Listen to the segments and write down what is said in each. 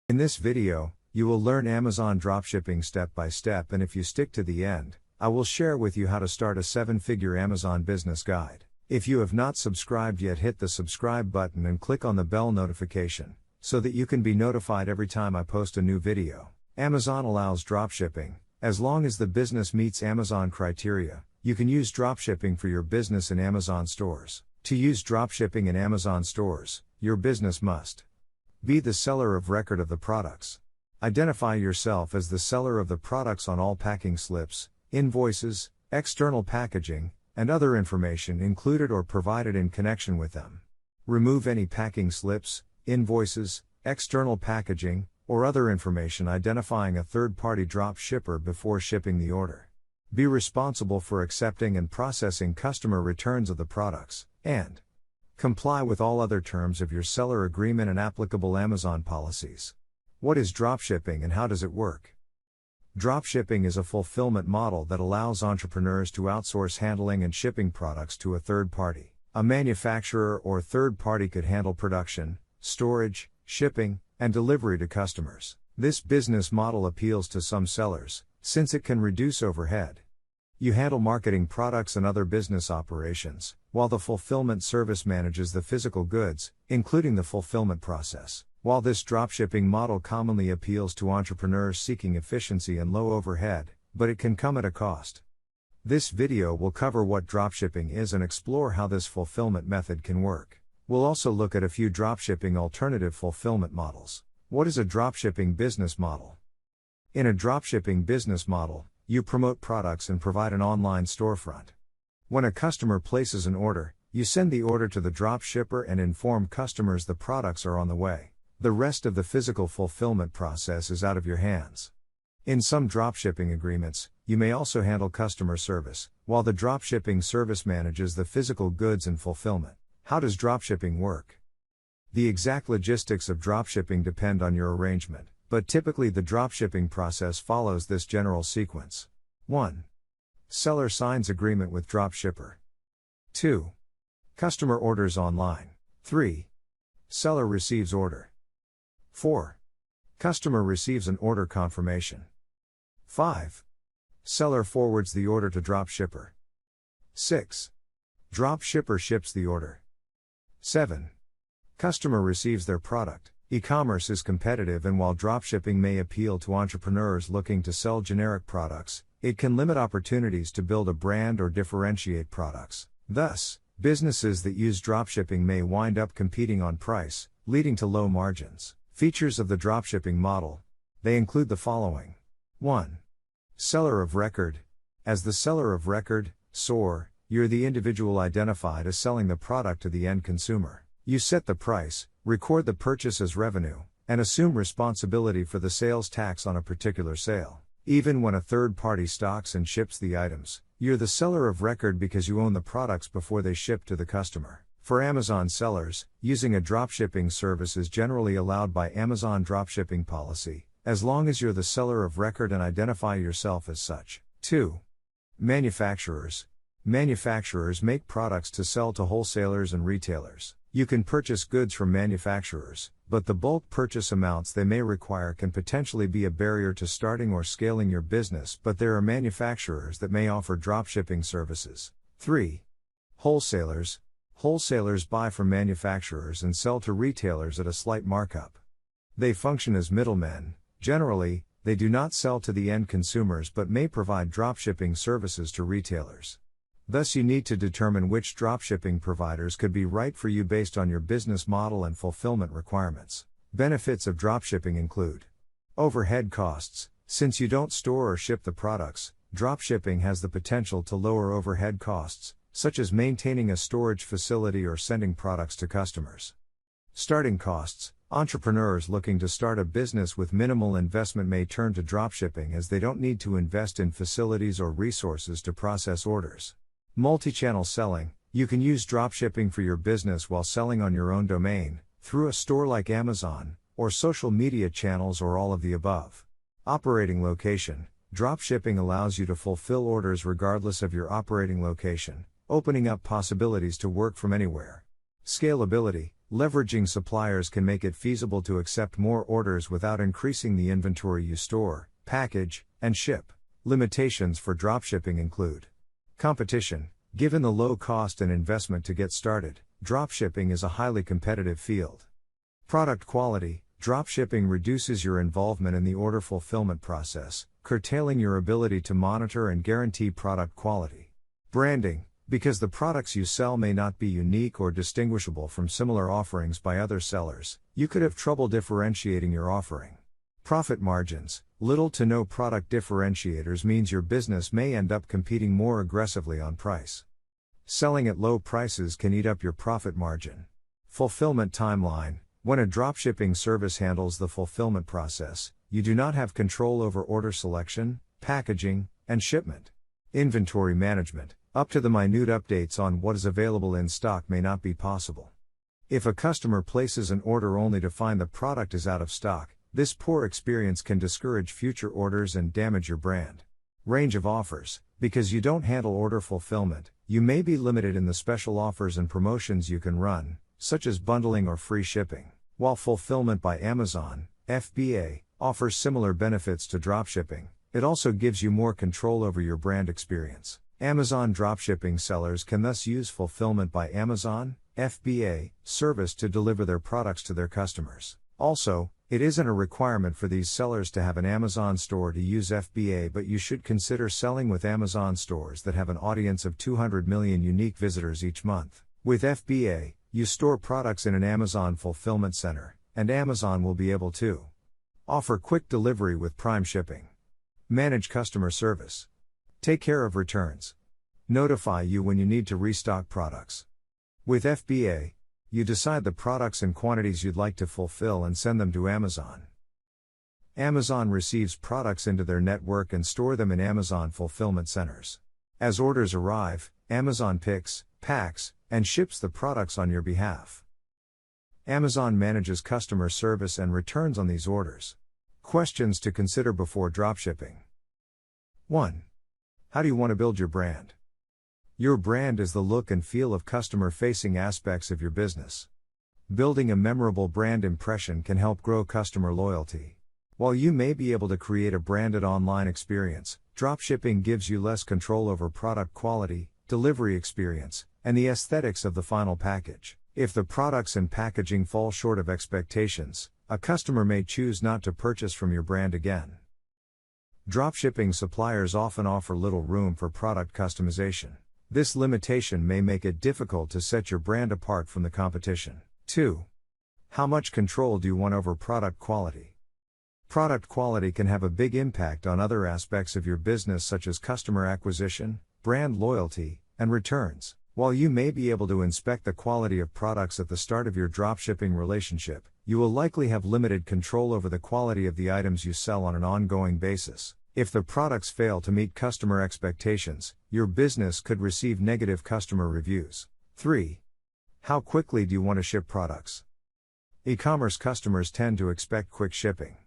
In this video, you will learn Amazon dropshipping step by step, and if you stick to the end, I will share with you how to start a 7-figure Amazon business guide. If you have not subscribed yet, hit the subscribe button and click on the bell notification, so that you can be notified every time I post a new video. Amazon allows dropshipping, as long as the business meets Amazon criteria. You can use dropshipping for your business in Amazon stores. To use dropshipping in Amazon stores, your business must be the seller of record of the products. Identify yourself as the seller of the products on all packing slips, invoices, external packaging, and other information included or provided in connection with them. Remove any packing slips, invoices, external packaging, or other information identifying a third-party drop shipper before shipping the order. Be responsible for accepting and processing customer returns of the products, and comply with all other terms of your seller agreement and applicable Amazon policies. What is dropshipping and how does it work? Dropshipping is a fulfillment model that allows entrepreneurs to outsource handling and shipping products to a third party. A manufacturer or third party could handle production, storage, shipping, and delivery to customers. This business model appeals to some sellers, since it can reduce overhead. You handle marketing products and other business operations, while the fulfillment service manages the physical goods, including the fulfillment process. While this dropshipping model commonly appeals to entrepreneurs seeking efficiency and low overhead, but it can come at a cost. This video will cover what dropshipping is and explore how this fulfillment method can work. We'll also look at a few dropshipping alternative fulfillment models. What is a dropshipping business model? In a dropshipping business model, you promote products and provide an online storefront. When a customer places an order, you send the order to the drop shipper and inform customers the products are on the way. The rest of the physical fulfillment process is out of your hands. In some dropshipping agreements, you may also handle customer service, while the dropshipping service manages the physical goods and fulfillment. How does dropshipping work? The exact logistics of dropshipping depend on your arrangement, but typically the dropshipping process follows this general sequence. 1. Seller signs agreement with drop shipper. 2. Customer orders online. 3. Seller receives order. 4. Customer receives an order confirmation. 5. Seller forwards the order to drop shipper. 6. Drop shipper ships the order. 7. Customer receives their product. E-commerce is competitive, and while dropshipping may appeal to entrepreneurs looking to sell generic products, it can limit opportunities to build a brand or differentiate products. Thus, businesses that use dropshipping may wind up competing on price, leading to low margins. Features of the dropshipping model. They include the following. 1. Seller of record. As the seller of record, SOR, you're the individual identified as selling the product to the end consumer. You set the price, record the purchase as revenue, and assume responsibility for the sales tax on a particular sale. Even when a third party stocks and ships the items, you're the seller of record because you own the products before they ship to the customer. For Amazon sellers, using a dropshipping service is generally allowed by Amazon dropshipping policy, as long as you're the seller of record and identify yourself as such. 2. Manufacturers. Manufacturers make products to sell to wholesalers and retailers. You can purchase goods from manufacturers, but the bulk purchase amounts they may require can potentially be a barrier to starting or scaling your business, but there are manufacturers that may offer dropshipping services. 3. Wholesalers. Wholesalers buy from manufacturers and sell to retailers at a slight markup. They function as middlemen. Generally, they do not sell to the end consumers but may provide dropshipping services to retailers. Thus, you need to determine which dropshipping providers could be right for you based on your business model and fulfillment requirements. Benefits of dropshipping include overhead costs. Since you don't store or ship the products, dropshipping has the potential to lower overhead costs, such as maintaining a storage facility or sending products to customers. Starting costs. Entrepreneurs looking to start a business with minimal investment may turn to dropshipping as they don't need to invest in facilities or resources to process orders. Multi-channel selling. You can use dropshipping for your business while selling on your own domain, through a store like Amazon, or social media channels, or all of the above. Operating location. Dropshipping allows you to fulfill orders regardless of your operating location, opening up possibilities to work from anywhere. Scalability. Leveraging suppliers can make it feasible to accept more orders without increasing the inventory you store, package, and ship. Limitations for dropshipping include competition. Given the low cost and investment to get started, dropshipping is a highly competitive field. Product quality. Dropshipping reduces your involvement in the order fulfillment process, curtailing your ability to monitor and guarantee product quality. Branding. Because the products you sell may not be unique or distinguishable from similar offerings by other sellers, you could have trouble differentiating your offering. Profit margins. Little to no product differentiators means your business may end up competing more aggressively on price. Selling at low prices can eat up your profit margin. Fulfillment timeline. When a dropshipping service handles the fulfillment process, you do not have control over order selection, packaging, and shipment. Inventory management. Up to the minute updates on what is available in stock may not be possible. If a customer places an order only to find the product is out of stock, this poor experience can discourage future orders and damage your brand. Range of offers. Because you don't handle order fulfillment, you may be limited in the special offers and promotions you can run, such as bundling or free shipping. While Fulfillment by Amazon, FBA, offers similar benefits to dropshipping, it also gives you more control over your brand experience. Amazon dropshipping sellers can thus use Fulfillment by Amazon, FBA, service to deliver their products to their customers. Also, it isn't a requirement for these sellers to have an Amazon store to use FBA, but you should consider selling with Amazon stores that have an audience of 200 million unique visitors each month. With FBA, you store products in an Amazon fulfillment center, and Amazon will be able to offer quick delivery with Prime shipping. Manage customer service. Take care of returns. Notify you when you need to restock products. With FBA, you decide the products and quantities you'd like to fulfill and send them to Amazon. Amazon receives products into their network and store them in Amazon fulfillment centers. As orders arrive, Amazon picks, packs, and ships the products on your behalf. Amazon manages customer service and returns on these orders. Questions to consider before dropshipping. 1. How do you want to build your brand? Your brand is the look and feel of customer-facing aspects of your business. Building a memorable brand impression can help grow customer loyalty. While you may be able to create a branded online experience, dropshipping gives you less control over product quality, delivery experience, and the aesthetics of the final package. If the products and packaging fall short of expectations, a customer may choose not to purchase from your brand again. Dropshipping suppliers often offer little room for product customization. This limitation may make it difficult to set your brand apart from the competition. 2. How much control do you want over product quality? Product quality can have a big impact on other aspects of your business, such as customer acquisition, brand loyalty, and returns. While you may be able to inspect the quality of products at the start of your dropshipping relationship, you will likely have limited control over the quality of the items you sell on an ongoing basis. If the products fail to meet customer expectations, your business could receive negative customer reviews. 3. How quickly do you want to ship products? E-commerce customers tend to expect quick shipping.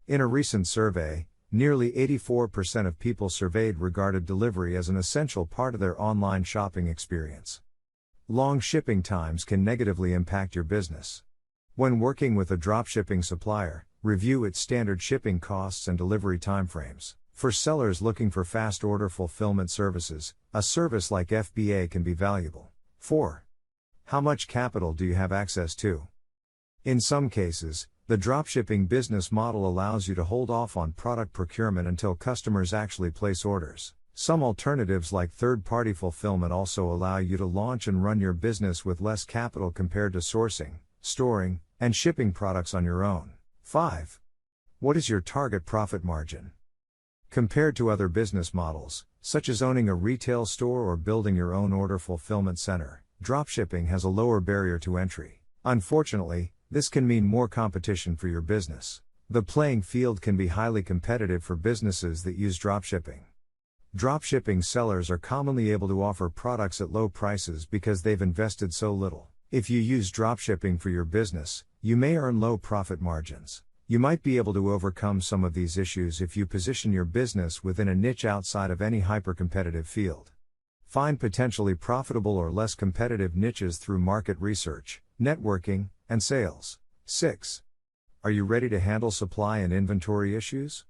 In a recent survey, nearly 84% of people surveyed regarded delivery as an essential part of their online shopping experience. Long shipping times can negatively impact your business. When working with a dropshipping supplier, review its standard shipping costs and delivery timeframes. For sellers looking for fast order fulfillment services, a service like FBA can be valuable. 4. How much capital do you have access to? In some cases, the dropshipping business model allows you to hold off on product procurement until customers actually place orders. Some alternatives like third-party fulfillment also allow you to launch and run your business with less capital compared to sourcing, storing, and shipping products on your own. 5. What is your target profit margin? Compared to other business models, such as owning a retail store or building your own order fulfillment center, dropshipping has a lower barrier to entry. Unfortunately, this can mean more competition for your business. The playing field can be highly competitive for businesses that use dropshipping. Dropshipping sellers are commonly able to offer products at low prices because they've invested so little. If you use dropshipping for your business, you may earn low profit margins. You might be able to overcome some of these issues if you position your business within a niche outside of any hyper-competitive field. Find potentially profitable or less competitive niches through market research. networking, and sales. 6. Are you ready to handle supply and inventory issues?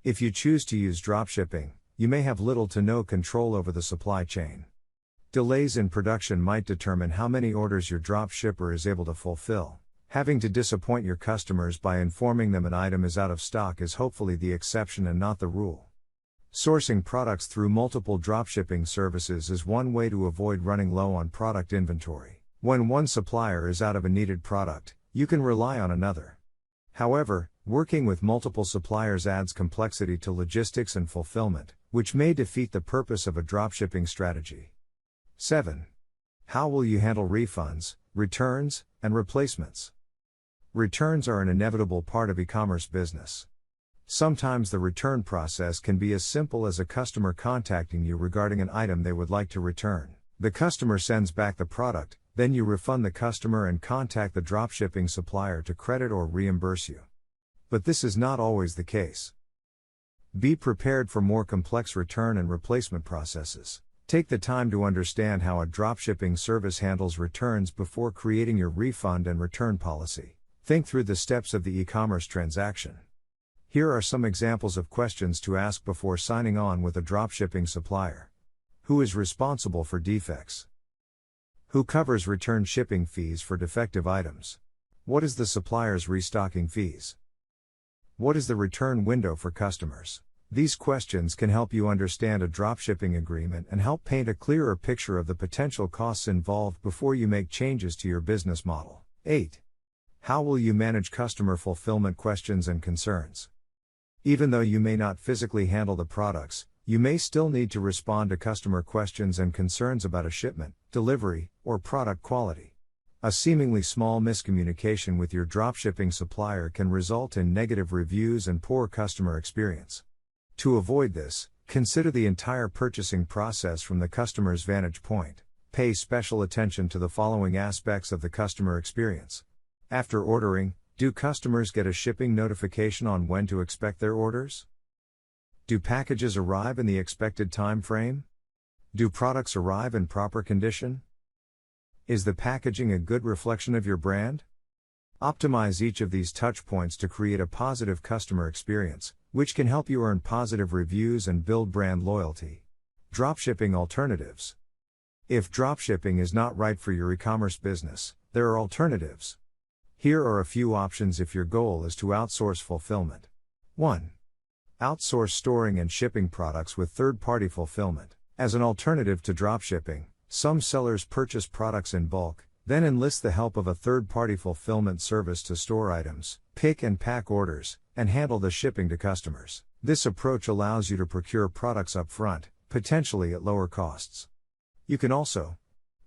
If you choose to use dropshipping, you may have little to no control over the supply chain. Delays in production might determine how many orders your dropshipper is able to fulfill. Having to disappoint your customers by informing them an item is out of stock is hopefully the exception and not the rule. Sourcing products through multiple dropshipping services is one way to avoid running low on product inventory. When one supplier is out of a needed product, you can rely on another. However, working with multiple suppliers adds complexity to logistics and fulfillment, which may defeat the purpose of a dropshipping strategy. 7. How will you handle refunds, returns, and replacements? Returns are an inevitable part of e-commerce business. Sometimes the return process can be as simple as a customer contacting you regarding an item they would like to return. The customer sends back the product, then you refund the customer and contact the dropshipping supplier to credit or reimburse you. But this is not always the case. Be prepared for more complex return and replacement processes. Take the time to understand how a dropshipping service handles returns before creating your refund and return policy. Think through the steps of the e-commerce transaction. Here are some examples of questions to ask before signing on with a dropshipping supplier. Who is responsible for defects? Who covers return shipping fees for defective items? What is the supplier's restocking fees? What is the return window for customers? These questions can help you understand a dropshipping agreement and help paint a clearer picture of the potential costs involved before you make changes to your business model. 8. How will you manage customer fulfillment questions and concerns? Even though you may not physically handle the products, you may still need to respond to customer questions and concerns about a shipment, delivery, or product quality. A seemingly small miscommunication with your dropshipping supplier can result in negative reviews and poor customer experience. To avoid this, consider the entire purchasing process from the customer's vantage point. Pay special attention to the following aspects of the customer experience. After ordering, do customers get a shipping notification on when to expect their orders? Do packages arrive in the expected time frame? Do products arrive in proper condition? Is the packaging a good reflection of your brand? Optimize each of these touch points to create a positive customer experience, which can help you earn positive reviews and build brand loyalty. Dropshipping alternatives. If dropshipping is not right for your e-commerce business, there are alternatives. Here are a few options if your goal is to outsource fulfillment. 1. Outsource storing and shipping products with third-party fulfillment. As an alternative to dropshipping, some sellers purchase products in bulk, then enlist the help of a third-party fulfillment service to store items, pick and pack orders, and handle the shipping to customers. This approach allows you to procure products up front, potentially at lower costs. You can also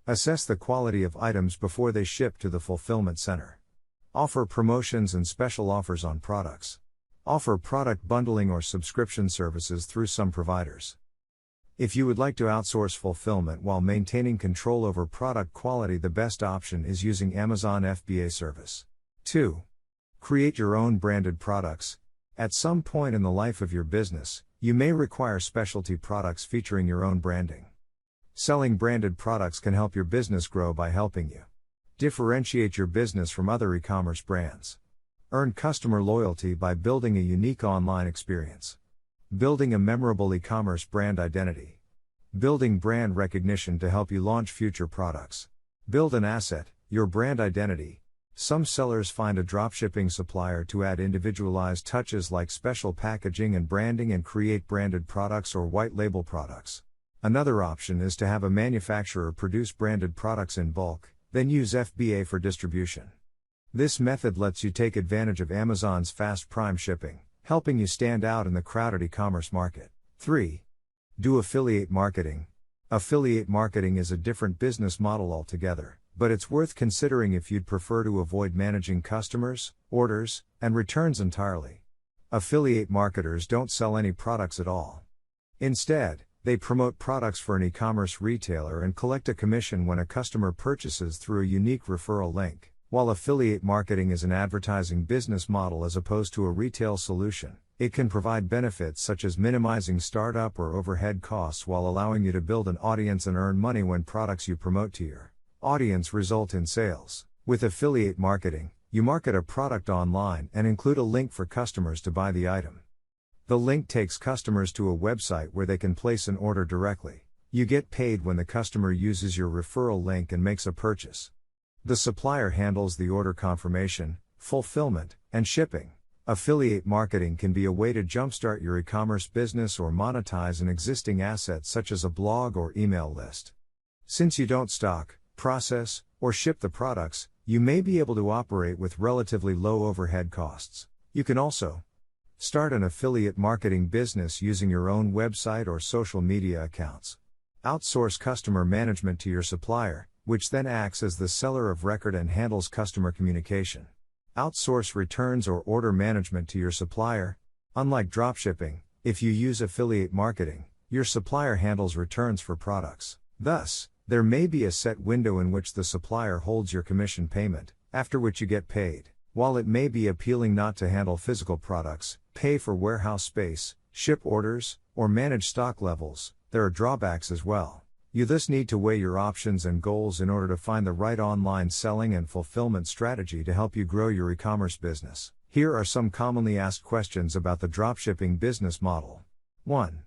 assess the quality of items before they ship to the fulfillment center. Offer promotions and special offers on products. Offer product bundling or subscription services through some providers. If you would like to outsource fulfillment while maintaining control over product quality, the best option is using Amazon FBA service. 2. Create your own branded products. At some point in the life of your business, you may require specialty products featuring your own branding. Selling branded products can help your business grow by helping you differentiate your business from other e-commerce brands. Earn customer loyalty by building a unique online experience. Building a memorable e-commerce brand identity. Building brand recognition to help you launch future products. Build an asset, your brand identity. Some sellers find a dropshipping supplier to add individualized touches like special packaging and branding and create branded products or white label products. Another option is to have a manufacturer produce branded products in bulk, then use FBA for distribution. This method lets you take advantage of Amazon's fast prime shipping, helping you stand out in the crowded e-commerce market. 3. Do affiliate marketing. Affiliate marketing is a different business model altogether, but it's worth considering if you'd prefer to avoid managing customers, orders, and returns entirely. Affiliate marketers don't sell any products at all. Instead, they promote products for an e-commerce retailer and collect a commission when a customer purchases through a unique referral link. While affiliate marketing is an advertising business model as opposed to a retail solution, it can provide benefits such as minimizing startup or overhead costs while allowing you to build an audience and earn money when products you promote to your audience result in sales. With affiliate marketing, you market a product online and include a link for customers to buy the item. The link takes customers to a website where they can place an order directly. You get paid when the customer uses your referral link and makes a purchase. The supplier handles the order confirmation, fulfillment, and shipping. Affiliate marketing can be a way to jumpstart your e-commerce business or monetize an existing asset such as a blog or email list. Since you don't stock, process, or ship the products, you may be able to operate with relatively low overhead costs. You can also start an affiliate marketing business using your own website or social media accounts. Outsource customer management to your supplier, which then acts as the seller of record and handles customer communication. Outsource returns or order management to your supplier. Unlike dropshipping, if you use affiliate marketing, your supplier handles returns for products. Thus, there may be a set window in which the supplier holds your commission payment, after which you get paid. While it may be appealing not to handle physical products, pay for warehouse space, ship orders, or manage stock levels, there are drawbacks as well. You thus need to weigh your options and goals in order to find the right online selling and fulfillment strategy to help you grow your e-commerce business. Here are some commonly asked questions about the dropshipping business model. 1.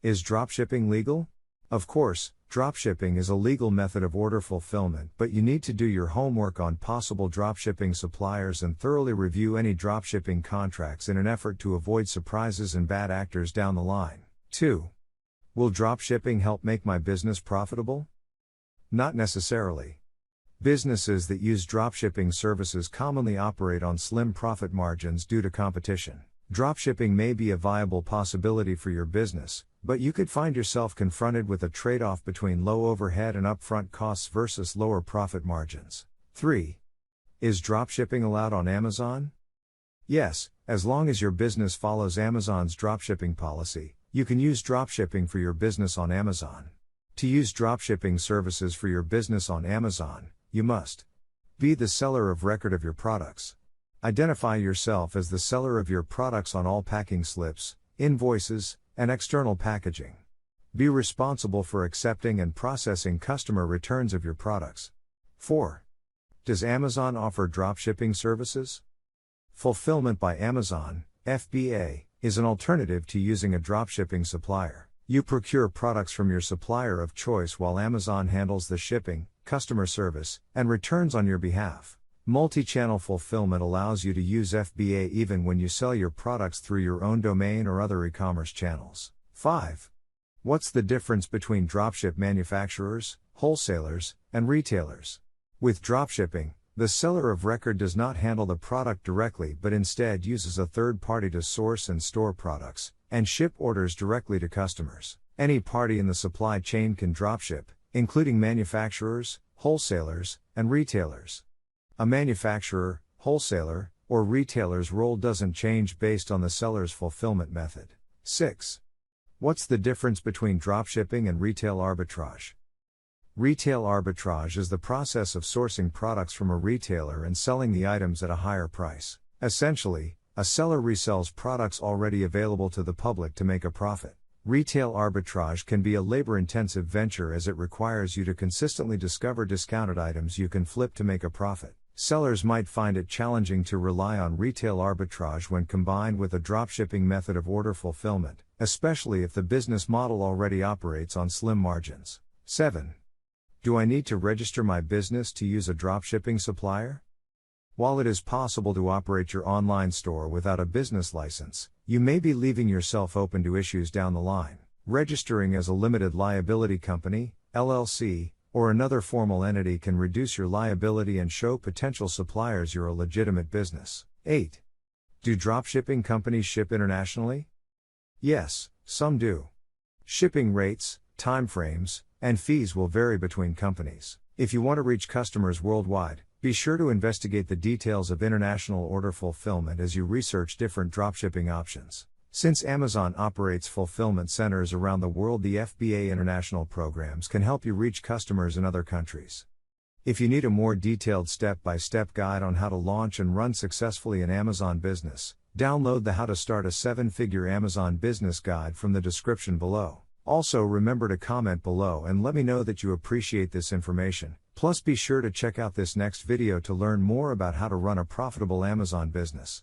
Is dropshipping legal? Of course, dropshipping is a legal method of order fulfillment, but you need to do your homework on possible dropshipping suppliers and thoroughly review any dropshipping contracts in an effort to avoid surprises and bad actors down the line. 2. Will dropshipping help make my business profitable? Not necessarily. Businesses that use dropshipping services commonly operate on slim profit margins due to competition. Dropshipping may be a viable possibility for your business, but you could find yourself confronted with a trade-off between low overhead and upfront costs versus lower profit margins. 3. Is dropshipping allowed on Amazon? Yes, as long as your business follows Amazon's dropshipping policy, you can use dropshipping for your business on Amazon. To use dropshipping services for your business on Amazon, you must be the seller of record of your products. Identify yourself as the seller of your products on all packing slips, invoices, and external packaging. Be responsible for accepting and processing customer returns of your products. 4. Does Amazon offer dropshipping services? Fulfillment by Amazon, FBA, is an alternative to using a dropshipping supplier. You procure products from your supplier of choice while Amazon handles the shipping, customer service, and returns on your behalf. Multi-channel fulfillment allows you to use FBA even when you sell your products through your own domain or other e-commerce channels. 5. What's the difference between dropship manufacturers, wholesalers, and retailers? With dropshipping, the seller of record does not handle the product directly but instead uses a third party to source and store products, and ship orders directly to customers. Any party in the supply chain can dropship, including manufacturers, wholesalers, and retailers. A manufacturer, wholesaler, or retailer's role doesn't change based on the seller's fulfillment method. 6. What's the difference between dropshipping and retail arbitrage? Retail arbitrage is the process of sourcing products from a retailer and selling the items at a higher price. Essentially, a seller resells products already available to the public to make a profit. Retail arbitrage can be a labor-intensive venture as it requires you to consistently discover discounted items you can flip to make a profit. Sellers might find it challenging to rely on retail arbitrage when combined with a dropshipping method of order fulfillment, especially if the business model already operates on slim margins. 7. Do I need to register my business to use a dropshipping supplier? While it is possible to operate your online store without a business license, you may be leaving yourself open to issues down the line. Registering as a limited liability company, LLC, or another formal entity can reduce your liability and show potential suppliers you're a legitimate business. 8. Do dropshipping companies ship internationally? Yes, some do. Shipping rates, timeframes, and fees will vary between companies. If you want to reach customers worldwide, be sure to investigate the details of international order fulfillment as you research different dropshipping options. Since Amazon operates fulfillment centers around the world, the FBA international programs can help you reach customers in other countries. If you need a more detailed step-by-step guide on how to launch and run successfully an Amazon business, download the How to Start a 7-Figure Amazon Business Guide from the description below. Also, remember to comment below and let me know that you appreciate this information. Plus be sure to check out this next video to learn more about how to run a profitable Amazon business.